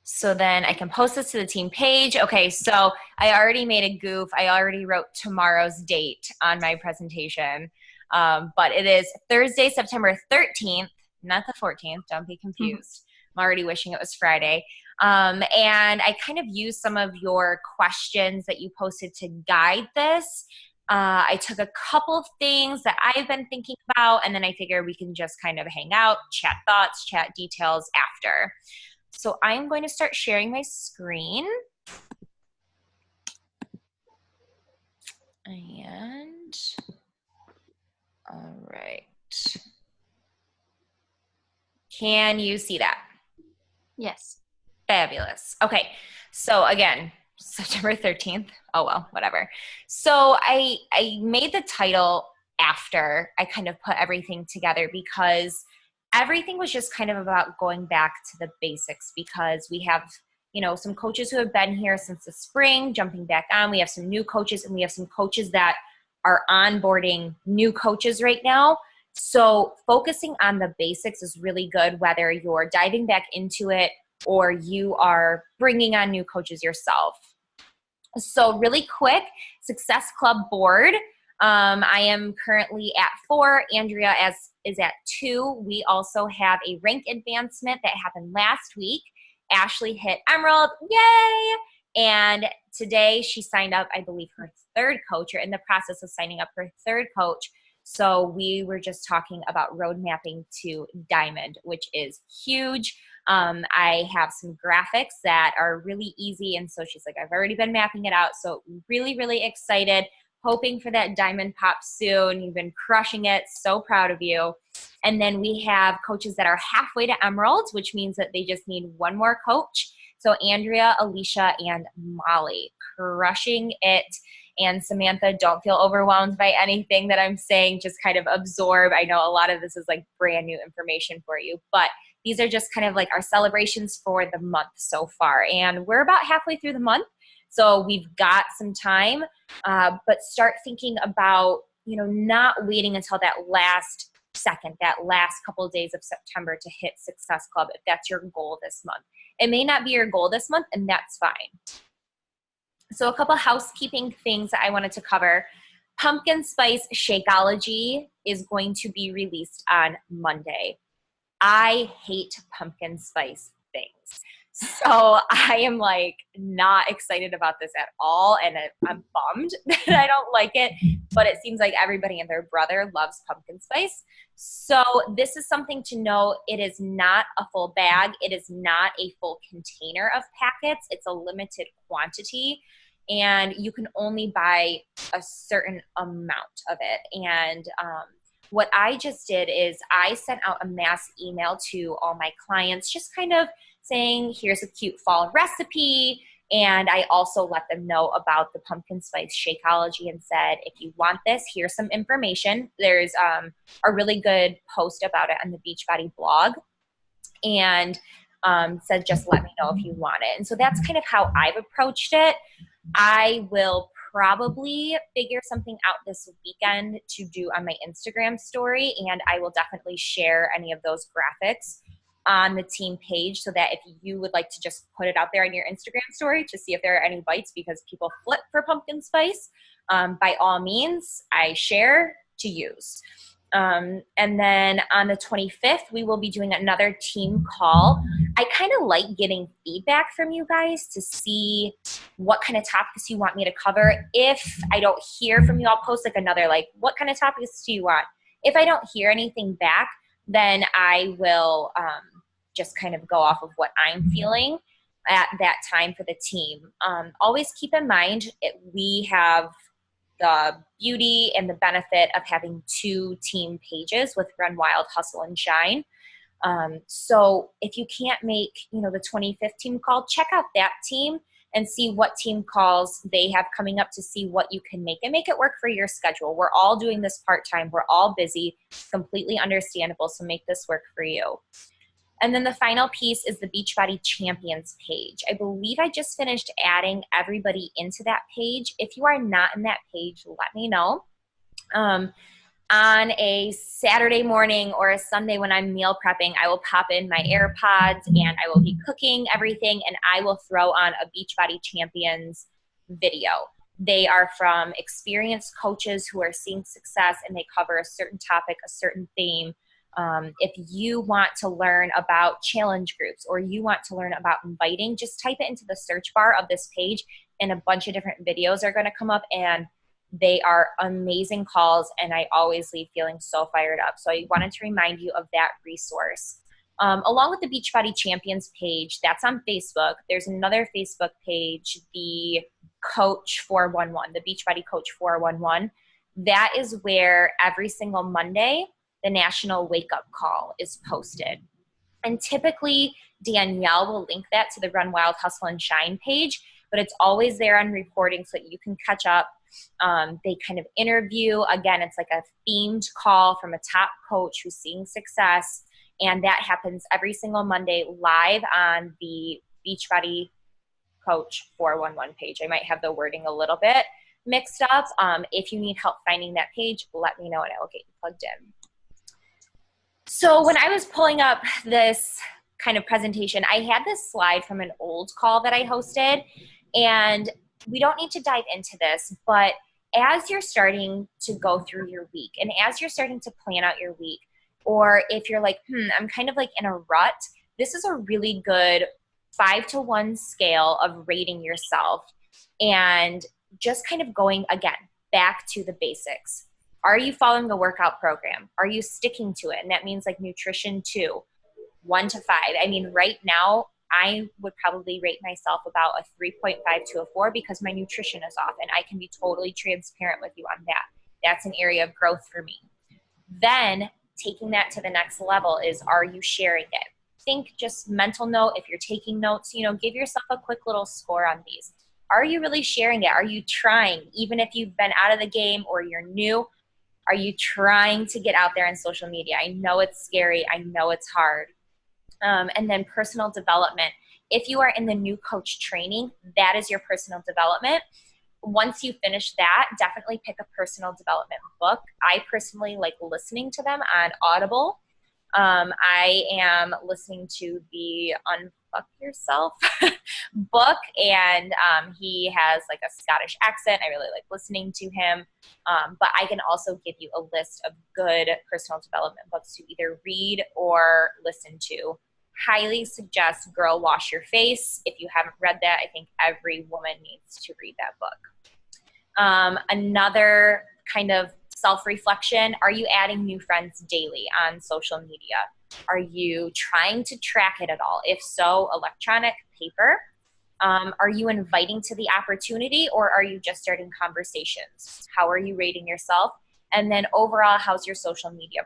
So then I can post this to the team page. Okay, so I already made a goof. I already wrote tomorrow's date on my presentation. But it is Thursday, September 13th, not the 14th. Don't be Mhm. confused. I'm already wishing it was Friday. And I kind of used some of your questions that you posted to guide this. I took a couple of things that I've been thinking about, and then I figure we can just kind of hang out, chat thoughts, chat details after. So I'm going to start sharing my screen. And all right. Can you see that? Yes. Fabulous. Okay. So again, September 13th. Oh well, whatever. So I made the title after I kind of put everything together because everything was just kind of about going back to the basics because we have, some coaches who have been here since the spring, jumping back on. We have some new coaches and we have some coaches that are onboarding new coaches right now. So focusing on the basics is really good, whether you're diving back into it or you are bringing on new coaches yourself. So really quick, Success Club board. I am currently at 4. Andrea is at 2. We also have a rank advancement that happened last week. Ashley hit Emerald, yay! And today she signed up, I believe, her third coach, or in the process of signing up her third coach. So we were just talking about road mapping to Diamond, which is huge. I have some graphics that are really easy. And so she's like, I've already been mapping it out. So really, really excited, hoping for that diamond pop soon. You've been crushing it. So proud of you. And then we have coaches that are halfway to emeralds, which means that they just need one more coach. So Andrea, Alicia, and Molly crushing it. And Samantha, don't feel overwhelmed by anything that I'm saying. Just kind of absorb. I know a lot of this is like brand new information for you, but these are just kind of like our celebrations for the month so far. And we're about halfway through the month. So we've got some time, but start thinking about, not waiting until that last second, that last couple of days of September to hit Success Club if that's your goal this month. It may not be your goal this month, and that's fine. So a couple housekeeping things that I wanted to cover. Pumpkin Spice Shakeology is going to be released on Monday. I hate pumpkin spice things. So I am like not excited about this at all. And I'm bummed that I don't like it. But it seems like everybody and their brother loves pumpkin spice. So this is something to know. It is not a full bag. It is not a full container of packets. It's a limited quantity. And you can only buy a certain amount of it. And what I just did is I sent out a mass email to all my clients, just kind of saying, here's a cute fall recipe. And I also let them know about the pumpkin spice Shakeology and said, if you want this, here's some information. There's a really good post about it on the Beachbody blog. And said, just let me know if you want it. And so that's kind of how I've approached it. I will probably figure something out this weekend to do on my Instagram story, and I will definitely share any of those graphics on the team page so that if you would like to just put it out there on your Instagram story to see if there are any bites because people flip for pumpkin spice, by all means, I share to use. And then on the 25th, we will be doing another team call. I kind of like getting feedback from you guys to see what kind of topics you want me to cover. If I don't hear from you, I'll post like another, like, what kind of topics do you want? If I don't hear anything back, then I will just kind of go off of what I'm feeling at that time for the team. Always keep in mind, we have the beauty and the benefit of having 2 team pages with Run Wild, Hustle, and Shine. So if you can't make, the 25th team call, check out that team and see what team calls they have coming up to see what you can make and make it work for your schedule. We're all doing this part-time. We're all busy, completely understandable. So make this work for you. And then the final piece is the Beachbody Champions page. I believe I just finished adding everybody into that page. If you are not in that page, let me know. on a Saturday morning or a Sunday when I'm meal prepping, I will pop in my AirPods and I will be cooking everything, and I will throw on a Beachbody Champions video. They are from experienced coaches who are seeing success, and they cover a certain topic, a certain theme. If you want to learn about challenge groups or you want to learn about inviting, just type it into the search bar of this page and a bunch of different videos are going to come up, and they are amazing calls, and I always leave feeling so fired up. So I wanted to remind you of that resource. Along with the Beachbody Champions page, that's on Facebook. There's another Facebook page, the Coach 411, the Beachbody Coach 411. That is where every single Monday, the National Wake Up Call is posted. And typically, Danielle will link that to the Run Wild, Hustle, and Shine page, but it's always there on recording so that you can catch up. They kind of interview. Again, it's like a themed call from a top coach who's seeing success, and that happens every single Monday live on the Beachbody Coach 411 page. I might have the wording a little bit mixed up. If you need help finding that page, let me know and I will get you plugged in. So when I was pulling up this kind of presentation, I had this slide from an old call that I hosted, and we don't need to dive into this, but as you're starting to go through your week and as you're starting to plan out your week, or if you're like, I'm kind of like in a rut, this is a really good 5-to-1 scale of rating yourself and just kind of going, again, back to the basics. Are you following a workout program? Are you sticking to it? And that means like nutrition too, 1 to 5. I mean, right now, I would probably rate myself about a 3.5 to a 4 because my nutrition is off, and I can be totally transparent with you on that. That's an area of growth for me. Then taking that to the next level is, are you sharing it? Think just mental note. If you're taking notes, give yourself a quick little score on these. Are you really sharing it? Are you trying? Even if you've been out of the game or you're new, are you trying to get out there on social media? I know it's scary. I know it's hard. And then personal development. If you are in the new coach training, that is your personal development. Once you finish that, definitely pick a personal development book. I personally like listening to them on Audible. I am listening to the Unfuck Yourself book, and he has like a Scottish accent. I really like listening to him. But I can also give you a list of good personal development books to either read or listen to. Highly suggest Girl Wash Your Face. If you haven't read that, I think every woman needs to read that book. Another kind of self-reflection, are you adding new friends daily on social media? Are you trying to track it at all? If so, electronic, paper. Are you inviting to the opportunity, or are you just starting conversations? How are you rating yourself? And then overall, how's your social media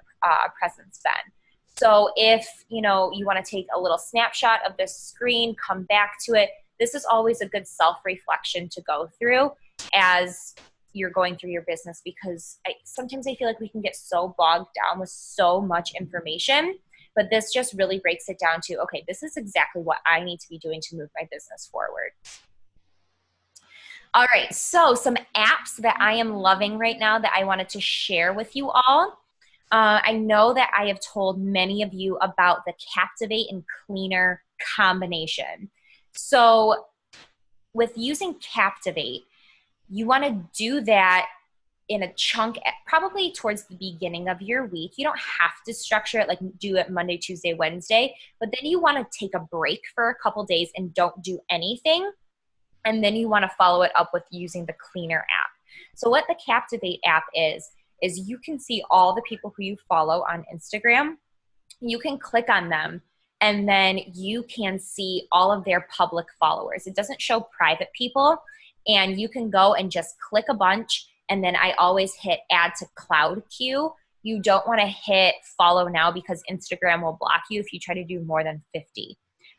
presence been? So if you want to take a little snapshot of this screen, come back to it. This is always a good self-reflection to go through as you're going through your business, because sometimes I feel like we can get so bogged down with so much information, but this just really breaks it down to, okay, this is exactly what I need to be doing to move my business forward. All right, so some apps that I am loving right now that I wanted to share with you all. I know that I have told many of you about the Captivate and Cleaner combination. So with using Captivate, you want to do that in a chunk, probably towards the beginning of your week. You don't have to structure it, like do it Monday, Tuesday, Wednesday, but then you want to take a break for a couple days and don't do anything. And then you want to follow it up with using the Cleaner app. So what the Captivate app is you can see all the people who you follow on Instagram. You can click on them, and then you can see all of their public followers. It doesn't show private people, and you can go and just click a bunch, and then I always hit add to cloud queue. You don't want to hit follow now because Instagram will block you if you try to do more than 50.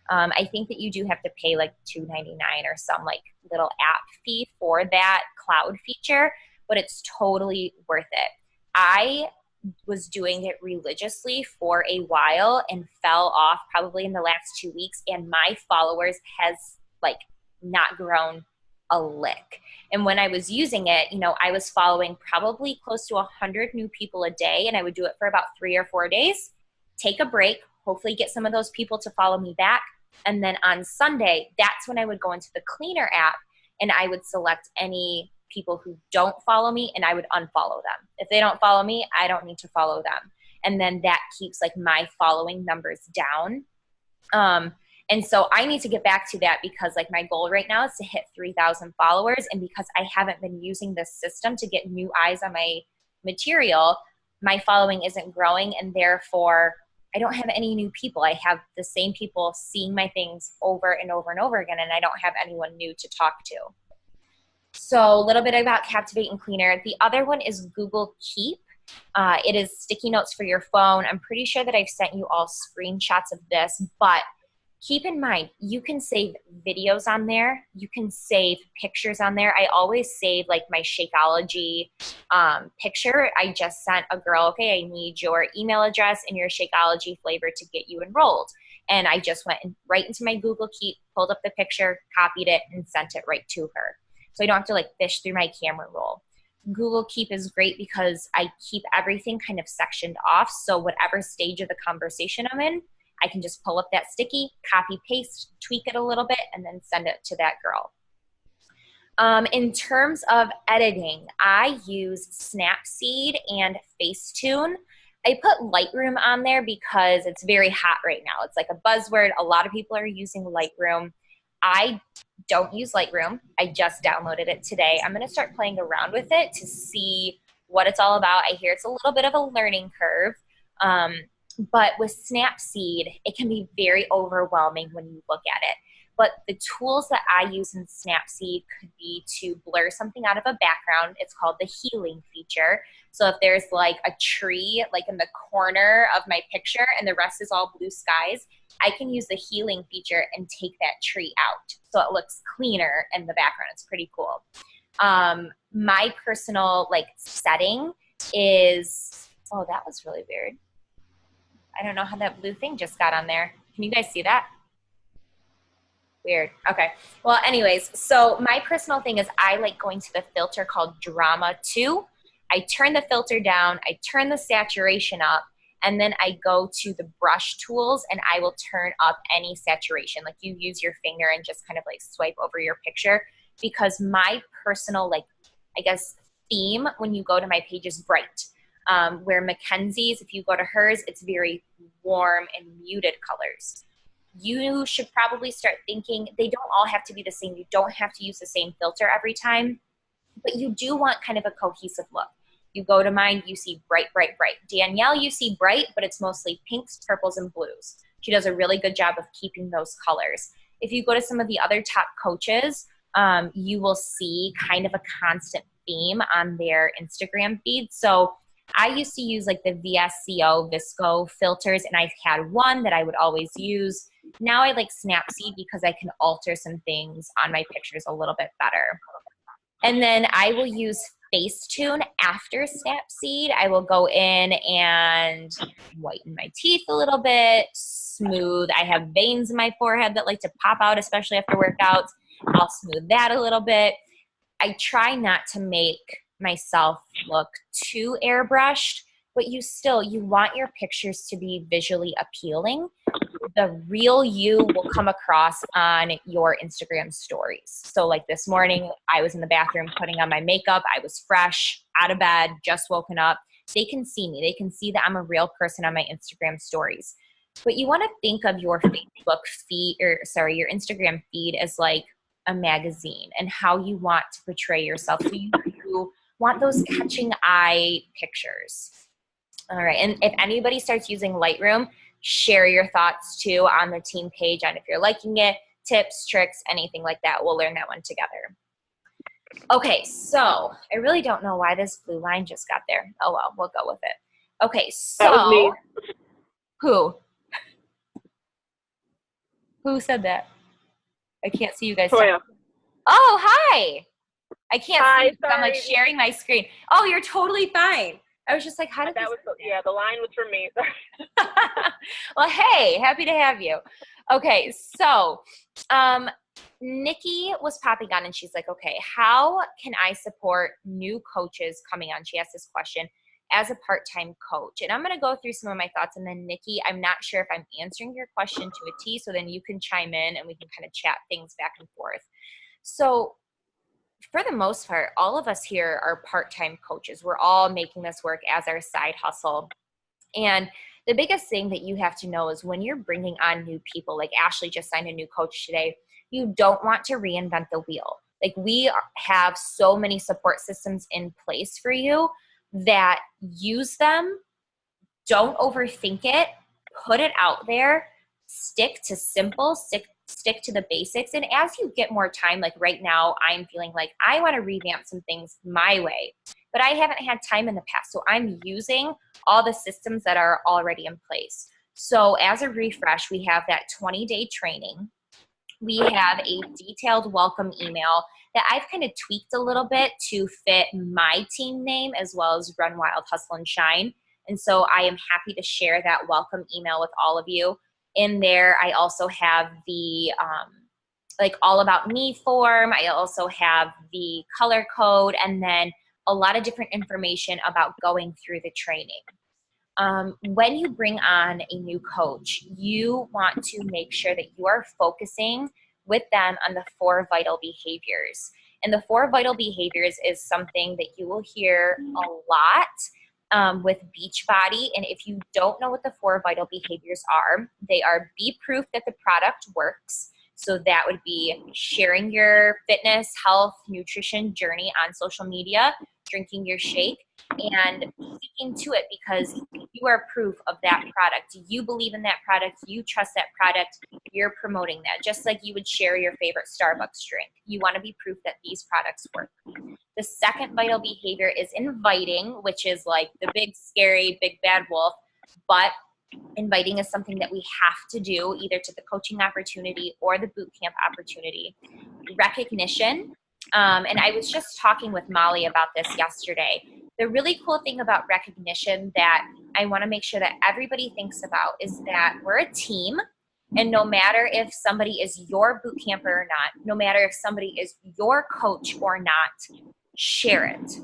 I think that you do have to pay like $2.99 or some like little app fee for that cloud feature, but it's totally worth it. I was doing it religiously for a while and fell off probably in the last 2 weeks, and my followers has like not grown a lick. And when I was using it, you know, I was following probably close to 100 new people a day, and I would do it for about 3 or 4 days, take a break, hopefully get some of those people to follow me back. And then on Sunday, that's when I would go into the Cleaner app and I would select any people who don't follow me and I would unfollow them. If they don't follow me, I don't need to follow them. And then that keeps like my following numbers down. And so I need to get back to that because like my goal right now is to hit 3,000 followers. And because I haven't been using this system to get new eyes on my material, my following isn't growing, and therefore I don't have any new people. I have the same people seeing my things over and over and over again, and I don't have anyone new to talk to. So a little bit about Captivate and Cleaner. The other one is Google Keep. It is sticky notes for your phone. I'm pretty sure that I've sent you all screenshots of this, but keep in mind, you can save videos on there. You can save pictures on there. I always save like my Shakeology picture. I just sent a girl, okay, I need your email address and your Shakeology flavor to get you enrolled. And I just went right into my Google Keep, pulled up the picture, copied it, and sent it right to her. So I don't have to like fish through my camera roll. Google Keep is great because I keep everything kind of sectioned off. So whatever stage of the conversation I'm in, I can just pull up that sticky, copy, paste, tweak it a little bit, and then send it to that girl. In terms of editing, I use Snapseed and Facetune. I put Lightroom on there because it's very hot right now. It's like a buzzword. A lot of people are using Lightroom. I don't use Lightroom. I just downloaded it today. I'm going to start playing around with it to see what it's all about. I hear it's a little bit of a learning curve. But with Snapseed, it can be very overwhelming when you look at it. But the tools that I use in Snapseed could be to blur something out of a background. It's called the healing feature. So if there's like a tree like in the corner of my picture and the rest is all blue skies, I can use the healing feature and take that tree out so it looks cleaner in the background. It's pretty cool. My personal like setting is, oh, that was really weird. I don't know how that blue thing just got on there. Can you guys see that? Weird. Okay. Well, anyways, so my personal thing is I like going to the filter called Drama 2. I turn the filter down, I turn the saturation up, and then I go to the brush tools and I will turn up any saturation. Like you use your finger and just kind of like swipe over your picture, because my personal like, I guess, theme when you go to my page is bright. Where Mackenzie's, if you go to hers, it's very warm and muted colors. You should probably start thinking they don't all have to be the same. You don't have to use the same filter every time, but you do want kind of a cohesive look. You go to mine, you see bright, bright, bright. Danielle, you see bright, but it's mostly pinks, purples, and blues. She does a really good job of keeping those colors. If you go to some of the other top coaches, you will see kind of a constant theme on their Instagram feed. So I used to use like the VSCO Visco filters, and I had one that I would always use. Now I like Snapseed because I can alter some things on my pictures a little bit better. And then I will use Facetune after Snapseed. I will go in and whiten my teeth a little bit, smooth. I have veins in my forehead that like to pop out, especially after workouts. I'll smooth that a little bit. I try not to make myself look too airbrushed, but you want your pictures to be visually appealing. The real you will come across on your Instagram stories. So like this morning, I was in the bathroom putting on my makeup. I was fresh, out of bed, just woken up. They can see me. They can see that I'm a real person on my Instagram stories. But you want to think of your Facebook feed, your Instagram feed as like a magazine and how you want to portray yourself. So you want those catching eye pictures. All right. And if anybody starts using Lightroom, share your thoughts too on the team page on if you're liking it, tips, tricks, anything like that. We'll learn that one together. Okay. So I really don't know why this blue line just got there. Oh, well, we'll go with it. Okay. So that was me. Who said that? I can't see you guys. Toya. Oh, hi. I can't see you. I'm like sorry. sharing my screen. Oh, you're totally fine. I was just like, how did that was? Yeah, the line was for me. Well, hey, happy to have you. Okay, so Nikki was popping on and she's like, okay, how can I support new coaches coming on? She asked this question as a part-time coach. And I'm going to go through some of my thoughts. And then Nikki, I'm not sure if I'm answering your question to a T, so then you can chime in and we can kind of chat things back and forth. So for the most part, all of us here are part-time coaches. We're all making this work as our side hustle. And the biggest thing that you have to know is when you're bringing on new people, like Ashley just signed a new coach today, you don't want to reinvent the wheel. Like, we have so many support systems in place for you that use them. Don't overthink it. Put it out there. Stick to simple, stick to the basics. And as you get more time, like right now, I'm feeling like I want to revamp some things my way, but I haven't had time in the past. So I'm using all the systems that are already in place. So as a refresh, we have that 20-day training. We have a detailed welcome email that I've kind of tweaked a little bit to fit my team name as well as Run Wild, Hustle, and Shine. And so I am happy to share that welcome email with all of you. In there, I also have the all about me form. I also have the color code, and then a lot of different information about going through the training. When you bring on a new coach, you want to make sure that you are focusing with them on the 4 vital behaviors. And the 4 vital behaviors is something that you will hear a lot with Beachbody. And if you don't know what the 4 vital behaviors are, they are: be proof that the product works. So that would be sharing your fitness, health, nutrition journey on social media, drinking your shake, and sticking to it because you are proof of that product. You believe in that product. You trust that product. You're promoting that. Just like you would share your favorite Starbucks drink. You want to be proof that these products work. The second vital behavior is inviting, which is like the big, scary, big bad wolf, but inviting is something that we have to do either to the coaching opportunity or the boot camp opportunity. Recognition. And I was just talking with Molly about this yesterday. The really cool thing about recognition that I want to make sure that everybody thinks about is that we're a team. And no matter if somebody is your boot camper or not, no matter if somebody is your coach or not, share it.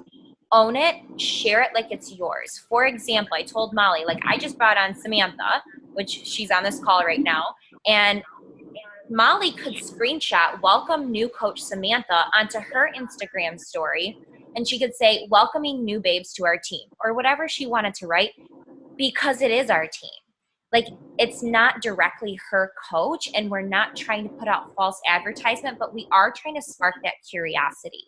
Own it, share it like it's yours. For example, I told Molly, like, I just brought on Samantha, which she's on this call right now, and Molly could screenshot welcome new coach Samantha onto her Instagram story, and she could say welcoming new babes to our team or whatever she wanted to write, because it is our team. Like, it's not directly her coach, and we're not trying to put out false advertisement, but we are trying to spark that curiosity.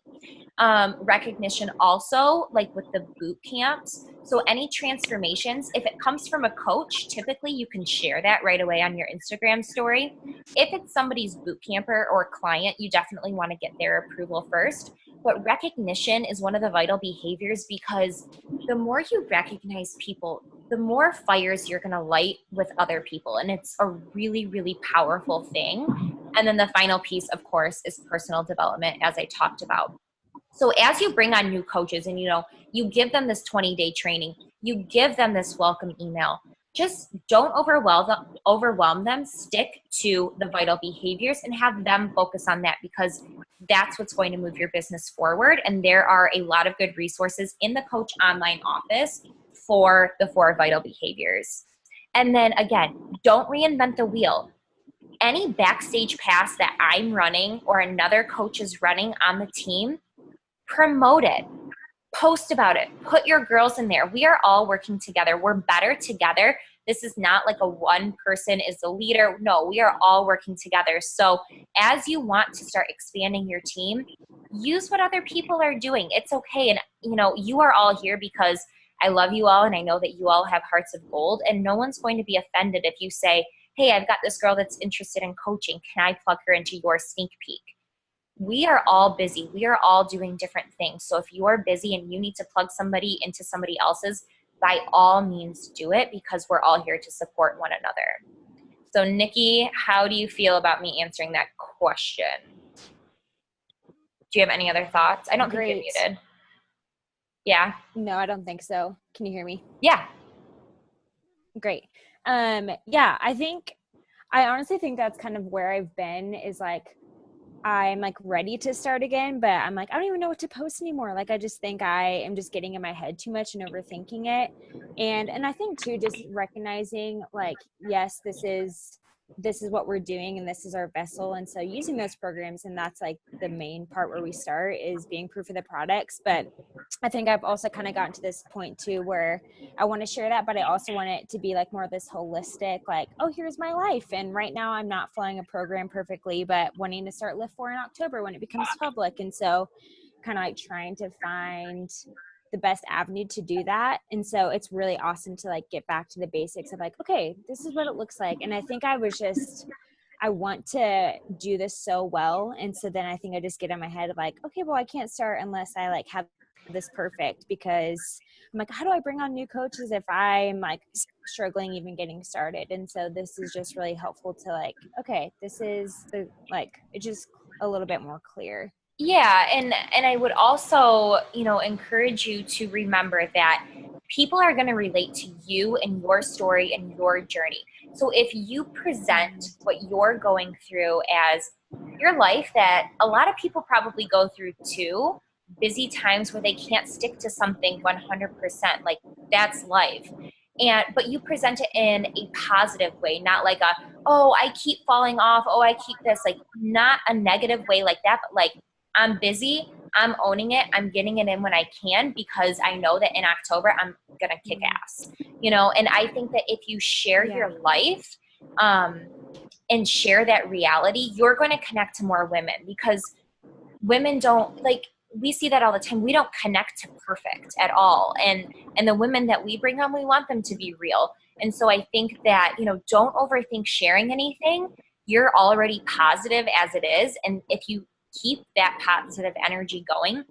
Recognition also, like with the boot camps. So any transformations, if it comes from a coach, typically you can share that right away on your Instagram story. If it's somebody's boot camper or client, you definitely want to get their approval first. But recognition is one of the vital behaviors because the more you recognize people, the more fires you're going to light with other people. And it's a really, really powerful thing. And then the final piece, of course, is personal development, as I talked about. So as you bring on new coaches and, you give them this 20-day training, you give them this welcome email, just don't overwhelm them. Stick to the vital behaviors and have them focus on that, because that's what's going to move your business forward. And there are a lot of good resources in the Coach Online office for the 4 vital behaviors. And then again, don't reinvent the wheel. Any backstage pass that I'm running or another coach is running on the team, promote it. Post about it. Put your girls in there. We are all working together. We're better together. This is not like a one person is the leader. No, we are all working together. So as you want to start expanding your team, use what other people are doing. It's okay. And you are all here because I love you all, and I know that you all have hearts of gold, and no one's going to be offended if you say, hey, I've got this girl that's interested in coaching. Can I plug her into your sneak peek? We are all busy. We are all doing different things. So if you are busy and you need to plug somebody into somebody else's, by all means do it, because we're all here to support one another. So Nikki, how do you feel about me answering that question? Do you have any other thoughts? I don't think you're muted. Yeah. No, I don't think so. Can you hear me? Yeah. Great. Yeah, I honestly think that's kind of where I've been, is like I'm like ready to start again, but I'm like, I don't even know what to post anymore. Like, I just think I am just getting in my head too much and overthinking it. And I think too, just recognizing like, yes, this is what we're doing and this is our vessel. And so using those programs, and that's like the main part where we start, is being proof of the products. But I think I've also kind of gotten to this point too where I want to share that, but I also want it to be like more of this holistic, like, oh, here's my life. And right now I'm not following a program perfectly, but wanting to start Lift 4 in October when it becomes public. And so kind of like trying to find the best avenue to do that. And so it's really awesome to like get back to the basics of like, okay, this is what it looks like. And I think I want to do this so well. And so then I think I just get in my head of like, okay, well, I can't start unless I like have this perfect, because I'm like, how do I bring on new coaches if I'm like struggling even getting started? And so this is just really helpful to like, okay, this is the like, it's just a little bit more clear. Yeah, and I would also, encourage you to remember that people are going to relate to you and your story and your journey. So if you present what you're going through as your life that a lot of people probably go through too, busy times where they can't stick to something 100%, like that's life. But you present it in a positive way, not like oh, I keep falling off, oh, I keep this, like not a negative way like that, but like, I'm busy, I'm owning it, I'm getting it in when I can, because I know that in October I'm gonna kick ass, and I think that if you share your life and share that reality, you're going to connect to more women, because women don't, like, we see that all the time, we don't connect to perfect at all, and the women that we bring on, we want them to be real. And so I think that, don't overthink sharing anything. You're already positive as it is, and if you keep that positive energy going,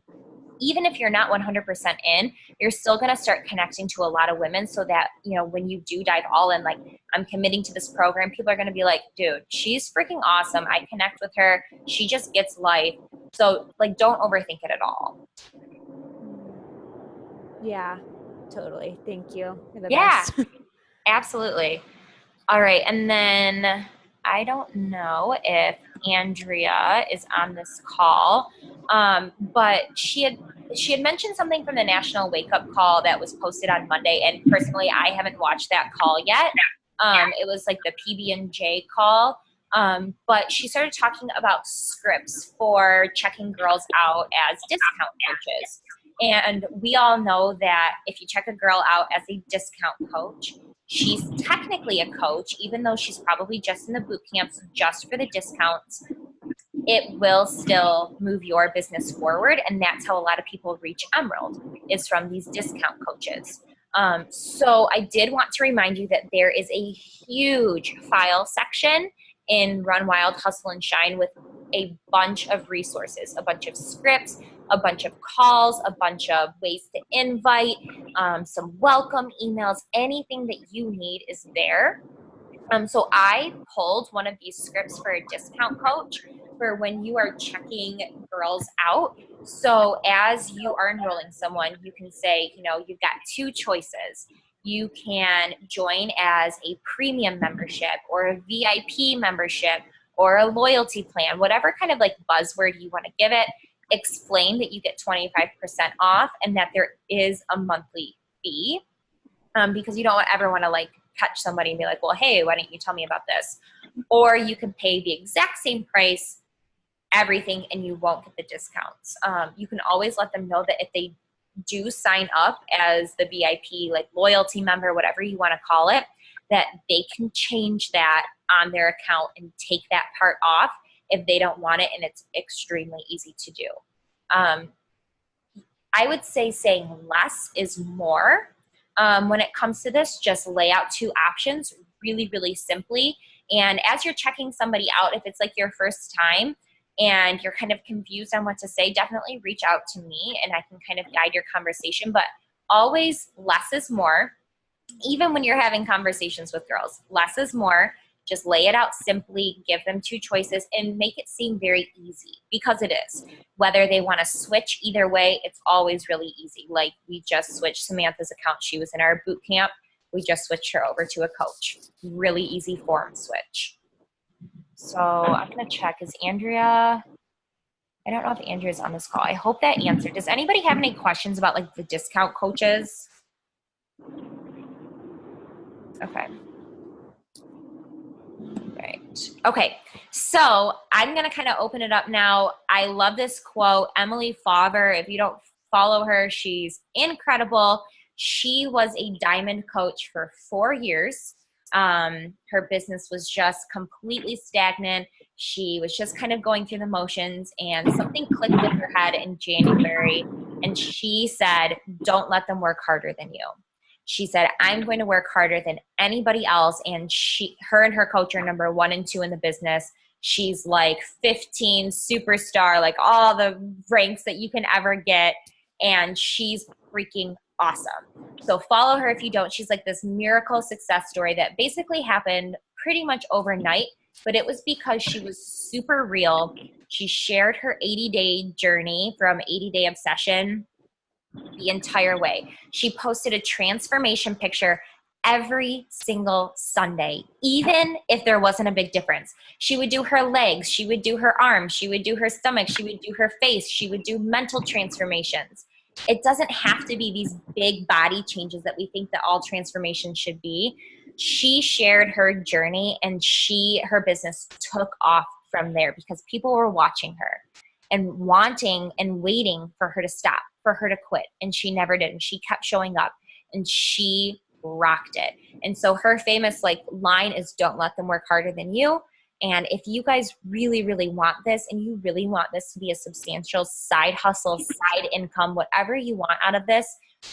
even if you're not 100% in, you're still going to start connecting to a lot of women, so that, when you do dive all in, like, I'm committing to this program, people are going to be like, dude, she's freaking awesome. I connect with her. She just gets life. So like, don't overthink it at all. Yeah, totally. Thank you. You're the Yeah, best. absolutely. All right. And then I don't know if Andrea is on this call, but she had mentioned something from the National Wake Up Call that was posted on Monday. And personally, I haven't watched that call yet. It was like the PB&J call. But she started talking about scripts for checking girls out as discount coaches. And we all know that if you check a girl out as a discount coach, she's technically a coach, even though she's probably just in the boot camps just for the discounts. It will still move your business forward. And that's how a lot of people reach Emerald, is from these discount coaches. So I did want to remind you that there is a huge file section in Run Wild, Hustle and Shine with a bunch of resources, a bunch of scripts, a bunch of calls, a bunch of ways to invite, some welcome emails, anything that you need is there. So I pulled one of these scripts for a discount coach for when you are checking girls out. So as you are enrolling someone, you can say, you've got two choices. You can join as a premium membership or a VIP membership or a loyalty plan, whatever kind of like buzzword you want to give it. Explain that you get 25% off and that there is a monthly fee, because you don't ever want to like catch somebody and be like, well, hey, why don't you tell me about this? Or you can pay the exact same price, everything, and you won't get the discounts. You can always let them know that if they do sign up as the VIP, like loyalty member, whatever you want to call it, that they can change that on their account and take that part off if they don't want it, and it's extremely easy to do. I would say saying less is more. When it comes to this, just lay out two options really, really simply. And as you're checking somebody out, if it's like your first time and you're kind of confused on what to say, definitely reach out to me and I can kind of guide your conversation. But always less is more. Even when you're having conversations with girls, less is more. Just lay it out simply, give them two choices, and make it seem very easy, because it is. Whether they want to switch, either way, it's always really easy. Like, we just switched Samantha's account. She was in our boot camp. We just switched her over to a coach. Really easy form switch. So I'm going to check. Is Andrea I don't know if Andrea's on this call. I hope that answered. Does anybody have any questions about like the discount coaches? Okay. Right. Okay. So I'm going to kind of open it up now. I love this quote. Emily Fauver, if you don't follow her, she's incredible. She was a diamond coach for 4 years. Her business was just completely stagnant. She was just kind of going through the motions, and something clicked in her head in January. And she said, don't let them work harder than you. She said, I'm going to work harder than anybody else. And her and her coach are number 1 and 2 in the business. She's like 15 superstar, like all the ranks that you can ever get. And she's freaking awesome. So follow her if you don't. She's like this miracle success story that basically happened pretty much overnight, but it was because she was super real. She shared her 80-day journey from 80-day obsession the entire way. She posted a transformation picture every single Sunday, even if there wasn't a big difference. She would do her legs, she would do her arms, she would do her stomach, she would do her face, she would do mental transformations. It doesn't have to be these big body changes that we think that all transformation should be. She shared her journey, and her business took off from there because people were watching her and wanting and waiting for her to stop, for her to quit. And she never did. And she kept showing up, and she rocked it. And so her famous like line is, don't let them work harder than you. And if you guys really, really want this, and you really want this to be a substantial side hustle, side income, whatever you want out of this,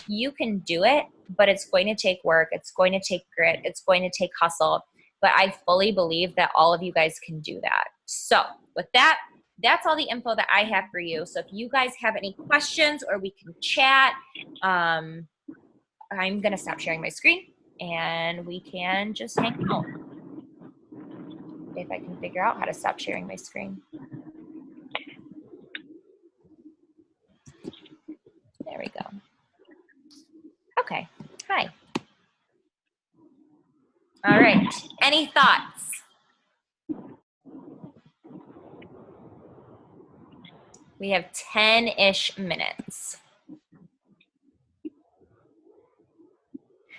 you can do it, but it's going to take work. It's going to take grit. It's going to take hustle. But I fully believe that all of you guys can do that. So with that, that's all the info that I have for you. So if you guys have any questions, or we can chat, I'm going to stop sharing my screen and we can just hang out. If I can figure out how to stop sharing my screen. There we go. Okay. Hi. All right. Any thoughts? We have 10-ish minutes.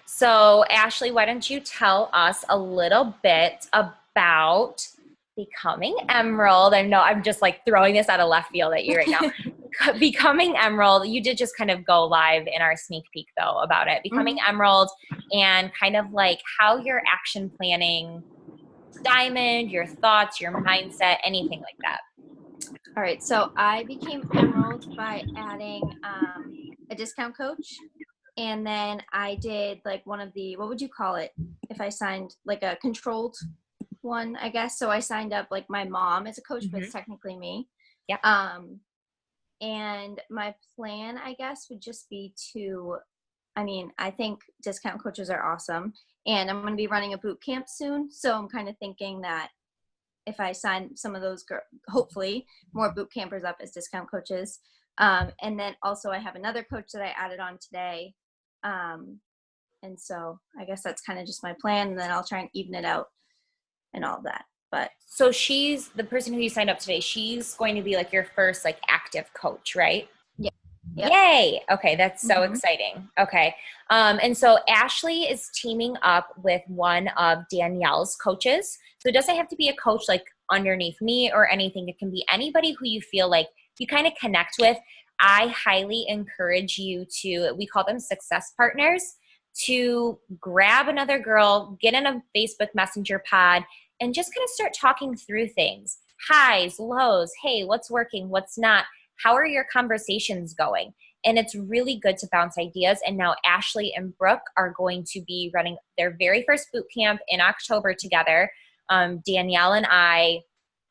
So Ashley, why don't you tell us a little bit about Becoming Emerald? I know I'm just like throwing this out of left field at you right now. Becoming Emerald, you did just kind of go live in our sneak peek though about it. Becoming Emerald, and kind of like how you're action planning Diamond, your thoughts, your mindset, anything like that. All right, so I became Emerald by adding a discount coach, and then I did like one of the, what would you call it if I signed like a controlled one, I guess. So I signed up like my mom as a coach, but it's technically me. Yeah. And my plan, I guess, would just be to, I mean, I think discount coaches are awesome, and I'm going to be running a boot camp soon. So I'm kind of thinking that if I sign some of those, hopefully more boot campers up as discount coaches. And then also I have another coach that I added on today. And so I guess that's kind of just my plan, and then I'll try and even it out and all of that. But so she's the person who you signed up today. She's going to be like your first like active coach, right? Yeah. Yep. Yay. Okay. That's so exciting. Okay. And so Ashley is teaming up with one of Danielle's coaches. So it doesn't have to be a coach like underneath me or anything. It can be anybody who you feel like you kind of connect with. I highly encourage you to, we call them success partners, to grab another girl, get in a Facebook Messenger pod, and just kind of start talking through things. Highs, lows, hey, what's working, what's not? How are your conversations going? And it's really good to bounce ideas. And now Ashley and Brooke are going to be running their very first boot camp in October together. Danielle and I,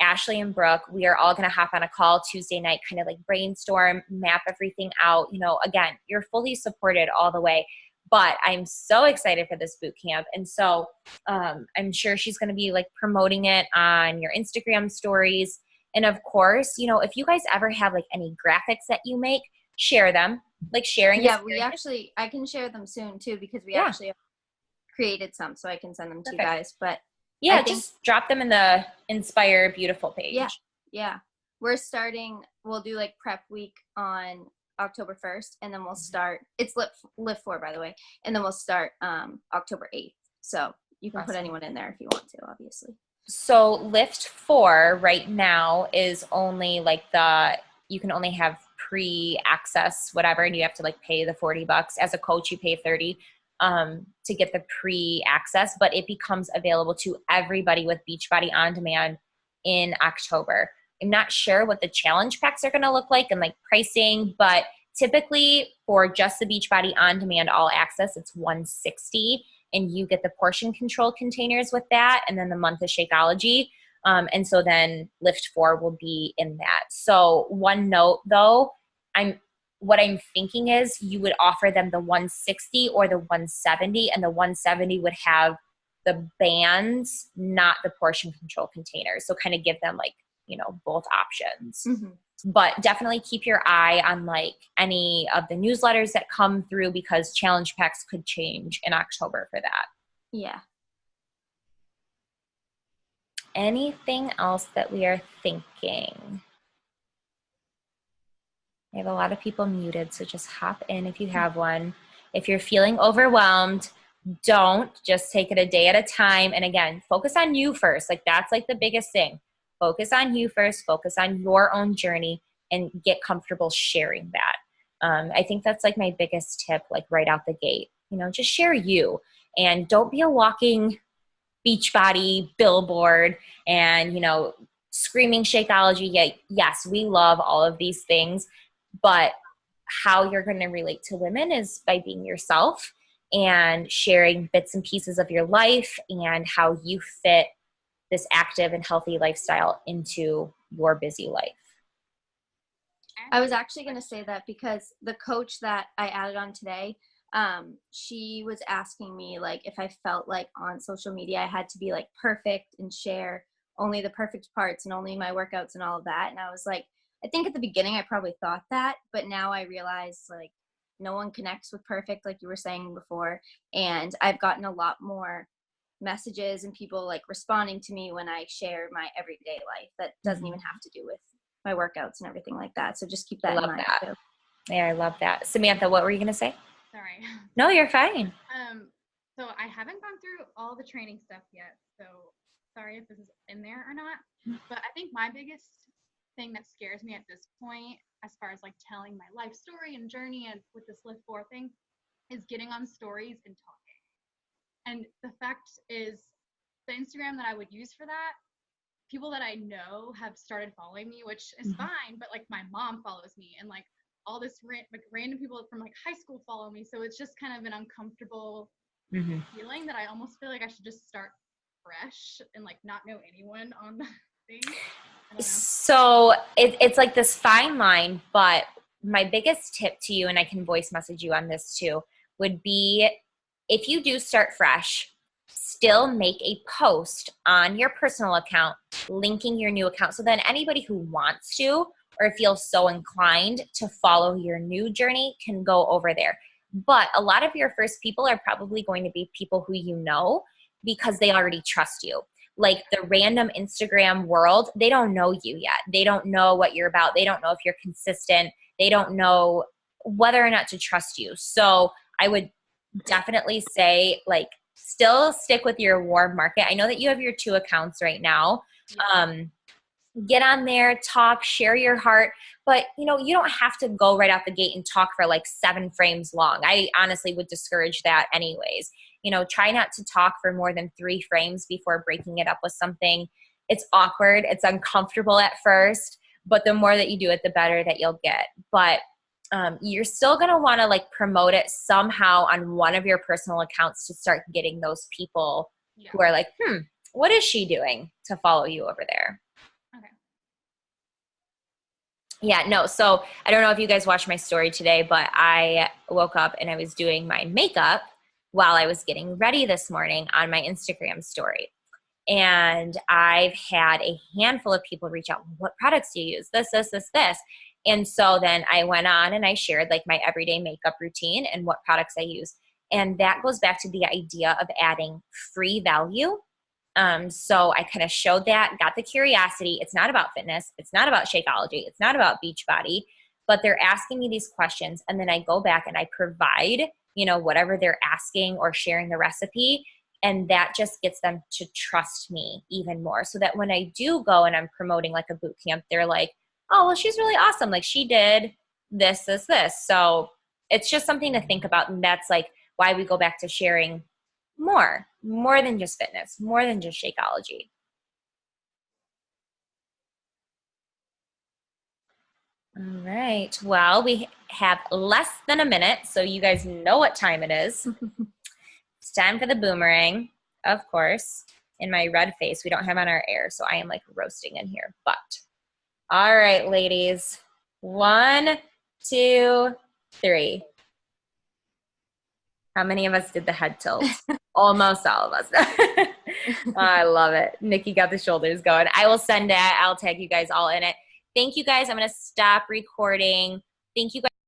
Ashley and Brooke, we are all going to hop on a call Tuesday night, kind of like brainstorm, map everything out. You know, again, you're fully supported all the way. But I'm so excited for this boot camp. And so I'm sure she's going to be like promoting it on your Instagram stories. And of course, you know, if you guys ever have like any graphics that you make, share them, like sharing. Yeah, I can share them soon too, because we actually have created some, so I can send them to you guys. But yeah, just drop them in the Inspire Beautiful page. Yeah. we'll do like prep week on October 1st, and then we'll start, it's lift 4, by the way, and then we'll start October 8th. So you can put anyone in there if you want to, obviously. So lift 4 right now is only like you can only have pre-access, whatever, and you have to like pay the $40. As a coach, you pay $30 to get the pre-access, but it becomes available to everybody with Beachbody On Demand in October. I'm not sure what the challenge packs are going to look like and like pricing, but typically for just the Beachbody On Demand All Access, it's $160, and you get the portion control containers with that, and then the month of Shakeology. And so then lift 4 will be in that. So one note though, what I'm thinking is you would offer them the 160 or the 170, and the 170 would have the bands, not the portion control containers. So kind of give them like, both options. Mm-hmm. But definitely keep your eye on like any of the newsletters that come through, because challenge packs could change in October for that. Yeah. Anything else that we are thinking? I have a lot of people muted, so just hop in if you have one. If you're feeling overwhelmed, don't. Just take it a day at a time. And again, focus on you first. Like that's like the biggest thing. Focus on you first. Focus on your own journey and get comfortable sharing that. I think that's like my biggest tip, like right out the gate. Just share you, and don't be a walking Beachbody billboard and, screaming Shakeology. Yes, we love all of these things, but how you're going to relate to women is by being yourself and sharing bits and pieces of your life and how you fit this active and healthy lifestyle into your busy life. I was actually going to say that because the coach that I added on today, she was asking me like if I felt like on social media I had to be like perfect and share only the perfect parts and only my workouts and all of that. And I was like, I think at the beginning I probably thought that, but now I realize like no one connects with perfect, like you were saying before. And I've gotten a lot more messages and people like responding to me when I share my everyday life that doesn't even have to do with my workouts and everything like that. So just keep that in mind too. Yeah, I love that. Samantha, what were you going to say? Sorry. No, you're fine. So I haven't gone through all the training stuff yet. So sorry if this is in there or not. But I think my biggest thing that scares me at this point, as far as like telling my life story and journey and with this Lift 4 thing, is getting on stories and talking. And the fact is, the Instagram that I would use for that, people that I know have started following me, which is fine, but like my mom follows me, and like all this random people from like high school follow me. So it's just kind of an uncomfortable feeling that I almost feel like I should just start fresh and like not know anyone on the thing. So it's like this fine line, but my biggest tip to you, and I can voice message you on this too, would be if you do start fresh, still make a post on your personal account linking your new account. So then anybody who wants to or feels so inclined to follow your new journey can go over there. But a lot of your first people are probably going to be people who you know because they already trust you. Like the random Instagram world, they don't know you yet. They don't know what you're about. They don't know if you're consistent. They don't know whether or not to trust you. So I would definitely say like still stick with your warm market. I know that you have your 2 accounts right now. Get on there, talk, share your heart, but you don't have to go right out the gate and talk for like 7 frames long. I honestly would discourage that anyways. Try not to talk for more than 3 frames before breaking it up with something. It's awkward. It's uncomfortable at first, but the more that you do it, the better that you'll get. But you're still going to want to like promote it somehow on one of your personal accounts to start getting those people who are like, what is she doing to follow you over there? Okay. Yeah, no. So I don't know if you guys watched my story today, but I woke up and I was doing my makeup while I was getting ready this morning on my Instagram story. And I've had a handful of people reach out, what products do you use? This. And so then I went on and I shared like my everyday makeup routine and what products I use. And that goes back to the idea of adding free value So I kind of showed that, got the curiosity. It's not about fitness. It's not about Shakeology. It's not about Beachbody, but they're asking me these questions. And then I go back and I provide, whatever they're asking or sharing the recipe. And that just gets them to trust me even more, so that when I do go and I'm promoting like a boot camp, they're like, oh, well, she's really awesome. Like she did this. So it's just something to think about. And that's like why we go back to sharing more than just fitness, more than just Shakeology. All right. Well, we have less than a minute, so you guys know what time it is. It's time for the boomerang, of course. In my red face, we don't have on our air, so I am like roasting in here. But all right, ladies. 1, 2, 3. How many of us did the head tilt? Almost all of us. Oh, I love it. Nikki got the shoulders going. I will send it. I'll tag you guys all in it. Thank you guys. I'm going to stop recording. Thank you guys.